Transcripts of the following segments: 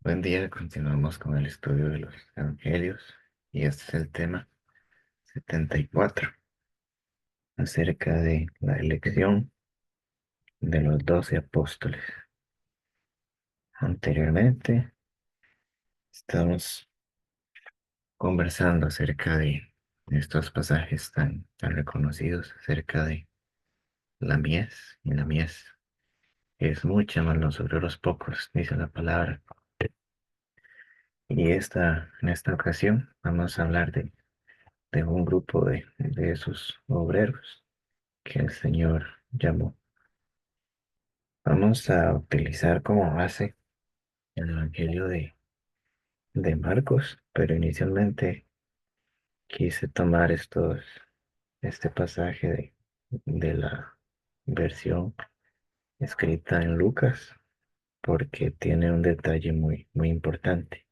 Buen día, continuamos con el estudio de los evangelios y este es el tema 74 acerca de la elección de los 12 apóstoles. Anteriormente estamos conversando acerca de estos pasajes tan reconocidos acerca de la mies, y la mies es mucha, más los obreros pocos, dice la palabra. Y en esta ocasión vamos a hablar de un grupo de esos obreros que el Señor llamó. Vamos a utilizar como base el Evangelio de Marcos, pero inicialmente quise tomar este pasaje de la versión escrita en Lucas, porque tiene un detalle muy importante.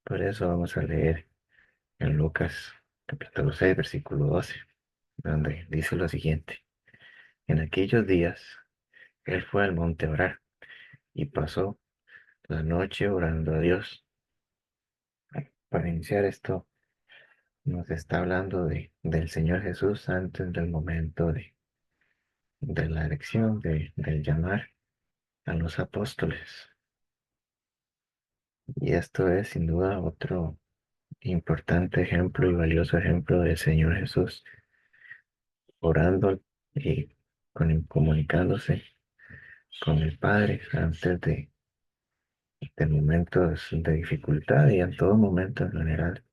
Por eso vamos a leer en Lucas capítulo 6 versículo 12, donde dice lo siguiente: En aquellos días él fue al monte a orar y pasó la noche orando a Dios. Para iniciar esto, nos está hablando del Señor Jesús antes del momento de la elección, del llamar a los apóstoles. Y esto es sin duda otro importante ejemplo y valioso ejemplo del Señor Jesús, orando y comunicándose con el Padre antes de momentos de dificultad y en todo momento en general.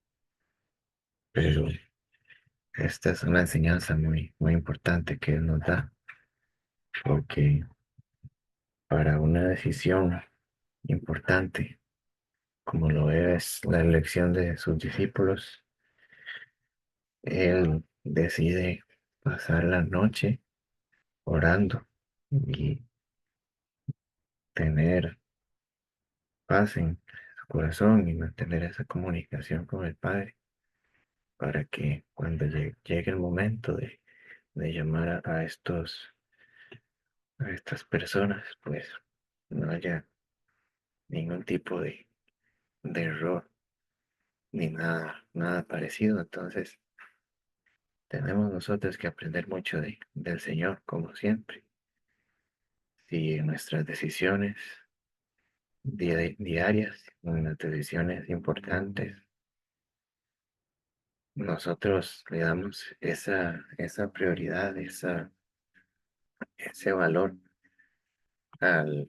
Pero esta es una enseñanza muy importante que Él nos da, porque para una decisión importante, como lo es la elección de sus discípulos, Él decide pasar la noche orando y tener paz en su corazón y mantener esa comunicación con el Padre para que cuando llegue el momento de llamar a estas personas, pues no haya ningún tipo de error ni nada parecido. Entonces, tenemos nosotros que aprender mucho del Señor, como siempre. Si en nuestras decisiones diarias, en las decisiones importantes, nosotros le damos esa prioridad, ese valor al,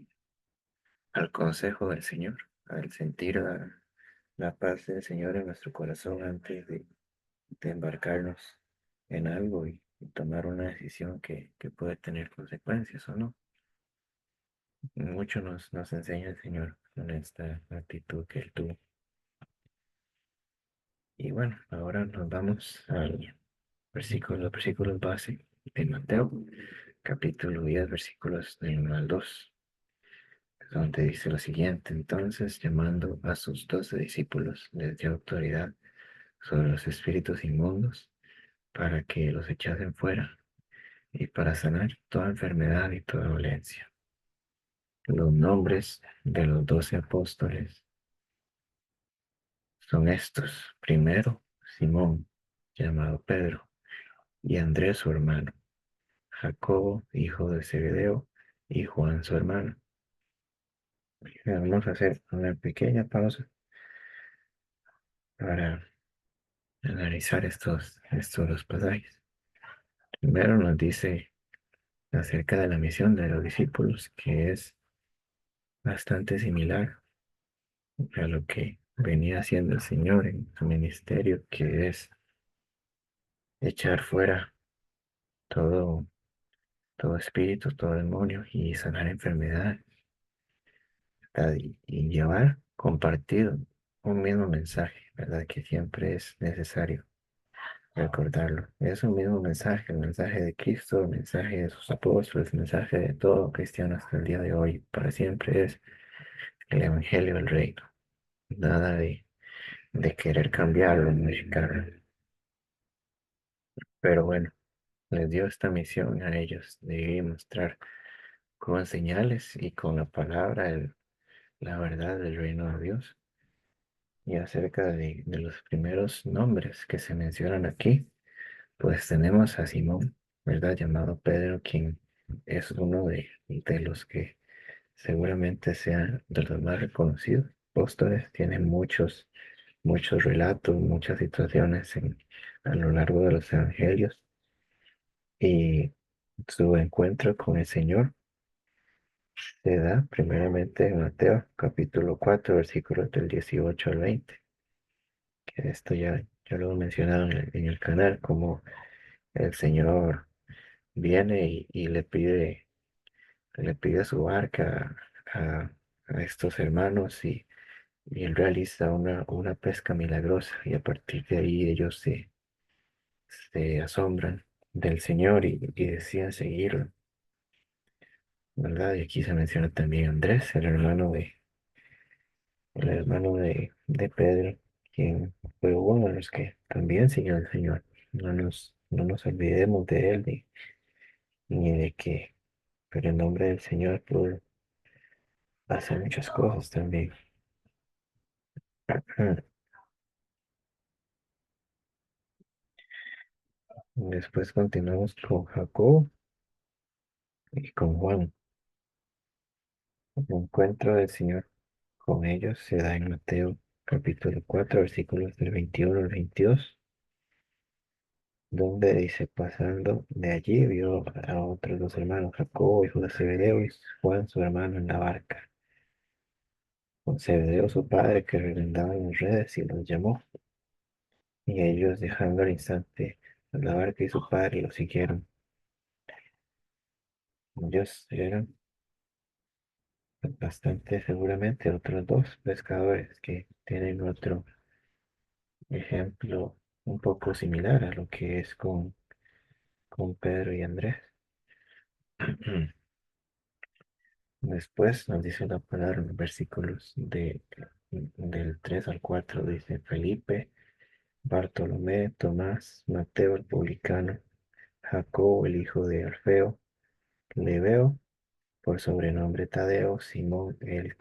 al consejo del Señor, al sentir la paz del Señor en nuestro corazón antes de embarcarnos en algo y tomar una decisión que puede tener consecuencias o no. Mucho nos enseña el Señor con esta actitud que Él tuvo. Y bueno, ahora nos vamos al los versículos base de Mateo, capítulo 10, versículos del 1 al 2, donde dice lo siguiente: Entonces, llamando a sus 12 discípulos, les dio autoridad sobre los espíritus inmundos para que los echasen fuera y para sanar toda enfermedad y toda dolencia. Los nombres de los 12 apóstoles son estos: primero, Simón, llamado Pedro, y Andrés su hermano, Jacobo, hijo de Zebedeo, y Juan su hermano. Vamos a hacer una pequeña pausa para analizar estos dos pasajes. Primero nos dice acerca de la misión de los discípulos, que es bastante similar a lo que venía haciendo el Señor en su ministerio, que es echar fuera todo, todo espíritu, todo demonio y sanar enfermedades, ¿verdad? Y llevar compartido un mismo mensaje, ¿verdad? Que siempre es necesario recordarlo. Es un mismo mensaje, el mensaje de Cristo, el mensaje de sus apóstoles, el mensaje de todo cristiano hasta el día de hoy, para siempre es el Evangelio del Reino. Nada de querer cambiarlo, modificarlo. Pero bueno, les dio esta misión a ellos de mostrar con señales y con la palabra la verdad del reino de Dios. Y acerca de los primeros nombres que se mencionan aquí, pues tenemos a Simón, ¿verdad? Llamado Pedro, quien es uno de los que seguramente sean de los más reconocidos apóstoles. Tiene muchos relatos, muchas situaciones a lo largo de los evangelios. Y su encuentro con el Señor se da primeramente en Mateo capítulo 4 versículos del 18 al 20, que esto ya lo he mencionado en el canal, como el Señor viene y le pide su barca a, a estos hermanos, y él realiza una pesca milagrosa, y a partir de ahí ellos se asombran del Señor y deciden seguirlo, ¿verdad? Y aquí se menciona también Andrés, el hermano de Pedro, quien fue uno de los que también siguió al Señor. No nos olvidemos de él ni de que, pero en nombre del Señor pudo hacer muchas cosas también. Después continuamos con Jacob y con Juan. El encuentro del Señor con ellos se da en Mateo capítulo 4 versículos del 21 al 22, donde dice: pasando de allí vio a otros dos hermanos, Jacobo, hijo de Zebedeo, y Juan su hermano, en la barca con Zebedeo su padre, que remendaban las redes, y los llamó. Y ellos, dejando al instante la barca y su padre, lo siguieron. Ellos eran bastante seguramente otros dos pescadores que tienen otro ejemplo un poco similar a lo que es con Pedro y Andrés. Después nos dice la palabra en los versículos del 3 al 4, dice: Felipe, Bartolomé, Tomás, Mateo el publicano, Jacobo el hijo de Alfeo, Lebeo, por sobrenombre Tadeo, Simón el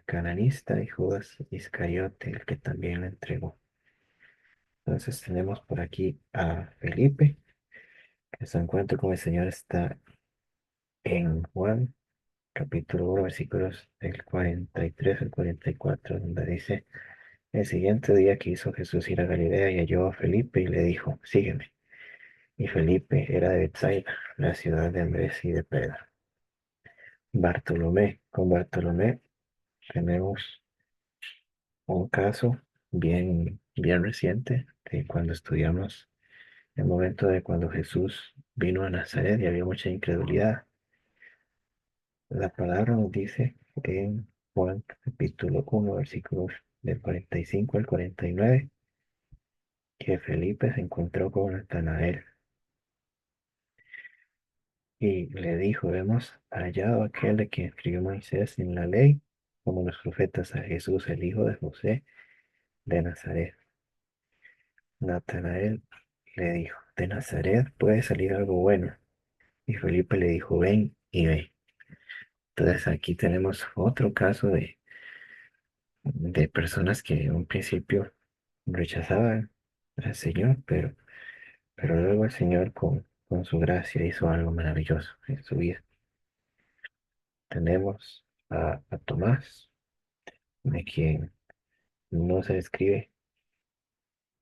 cananista, y Judas Iscariote, el que también le entregó. Entonces tenemos por aquí a Felipe, que su encuentro con el Señor está en Juan capítulo 1 versículos del 43 al 44, donde dice: el siguiente día quiso Jesús ir a Galilea, y halló a Felipe y le dijo: sígueme. Y Felipe era de Bethsaida, la ciudad de Andrés y de Pedro. Con Bartolomé tenemos un caso bien reciente de cuando estudiamos el momento de cuando Jesús vino a Nazaret y había mucha incredulidad. La palabra nos dice en Juan capítulo 1 versículos del 45 al 49, que Felipe se encontró con Natanael y le dijo: hemos hallado a aquel de quien escribió Moisés en la ley, como los profetas, a Jesús, el hijo de José de Nazaret. Natanael le dijo: de Nazaret puede salir algo bueno. Y Felipe le dijo: ven y ve. Entonces aquí tenemos otro caso de personas que en un principio rechazaban al Señor, pero luego el Señor con su gracia hizo algo maravilloso en su vida. Tenemos a Tomás, de quien no se describe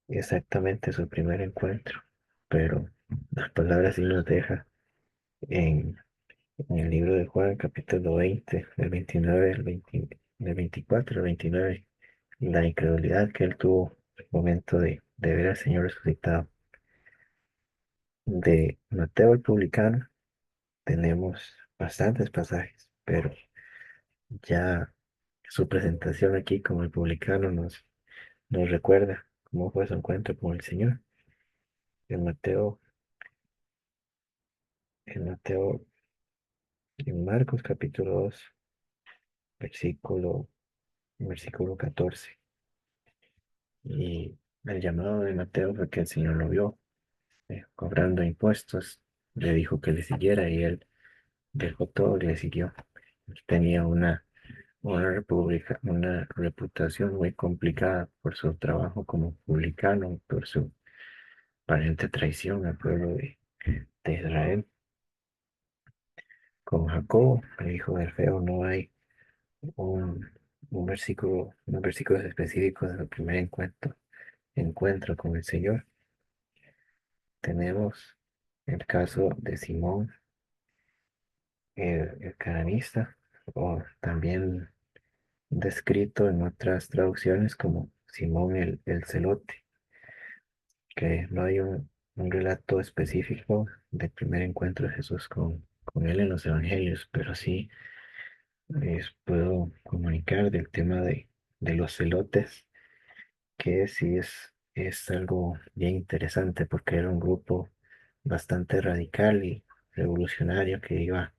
exactamente su primer encuentro, pero las palabras sí nos deja en el libro de Juan, capítulo 20, del 29 del 24 al 29, la incredulidad que él tuvo al momento de ver al Señor resucitado. De Mateo el publicano tenemos bastantes pasajes, pero ya su presentación aquí como el publicano nos recuerda cómo fue su encuentro con el Señor. En Mateo, en Mateo, en Marcos capítulo 2, versículo, versículo 14. Y el llamado de Mateo fue que el Señor lo vio cobrando impuestos, le dijo que le siguiera, y él dejó todo y le siguió. Tenía una reputación muy complicada por su trabajo como publicano, por su aparente traición al pueblo de Israel. Con Jacob, el hijo del feo, no hay un, unos versículos específicos de su primer encuentro con el Señor. Tenemos el caso de Simón, el cananista, o también descrito en otras traducciones como Simón el celote, que no hay un relato específico del primer encuentro de Jesús con él en los evangelios, pero sí les puedo comunicar del tema de los celotes, que sí es algo bien interesante porque era un grupo bastante radical y revolucionario que iba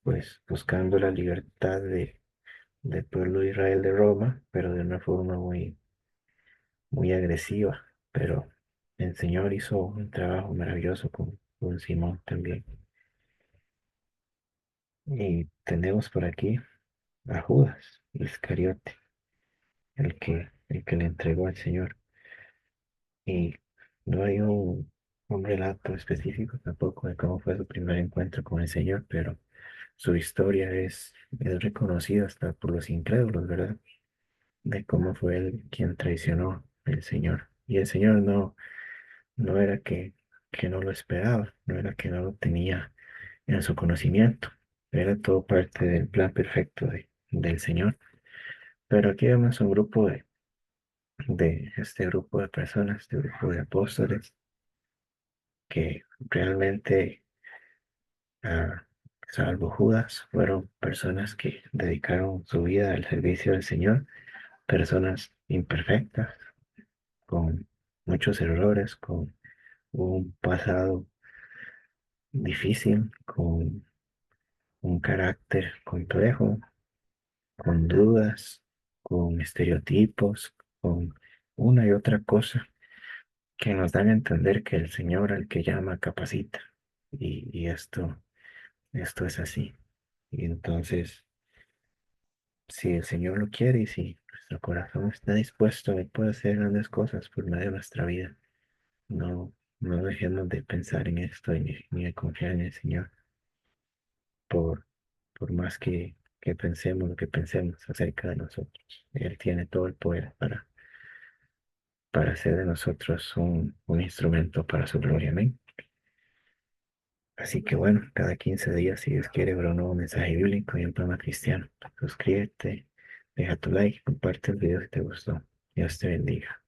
pues buscando la libertad del pueblo de Israel de Roma, pero de una forma muy agresiva. Pero el Señor hizo un trabajo maravilloso con Simón también. Y tenemos por aquí a Judas Iscariote, el que le entregó al Señor. Y no hay un relato específico tampoco de cómo fue su primer encuentro con el Señor, pero su historia es reconocida hasta por los incrédulos, ¿verdad? De cómo fue él quien traicionó al Señor. Y el Señor no era que no lo esperaba, no era que no lo tenía en su conocimiento, era todo parte del plan perfecto del Señor. Pero aquí vemos un grupo de este grupo de personas, este grupo de apóstoles, que realmente, ah, salvo Judas, fueron personas que dedicaron su vida al servicio del Señor, personas imperfectas, con muchos errores, con un pasado difícil, con un carácter complejo, con dudas, con estereotipos, con una y otra cosa que nos dan a entender que el Señor al que llama capacita. Y esto es así. Y entonces, si el Señor lo quiere y si nuestro corazón está dispuesto, Él puede hacer grandes cosas por medio de nuestra vida. No, no dejemos de pensar en esto ni de confiar en el Señor por, por más que pensemos lo que pensemos acerca de nosotros. Él tiene todo el poder para hacer de nosotros un instrumento para su gloria. Amén. Así que bueno, cada 15 días, si Dios quiere, habrá un nuevo mensaje bíblico y un programa cristiano. Suscríbete, deja tu like, comparte el video si te gustó. Dios te bendiga.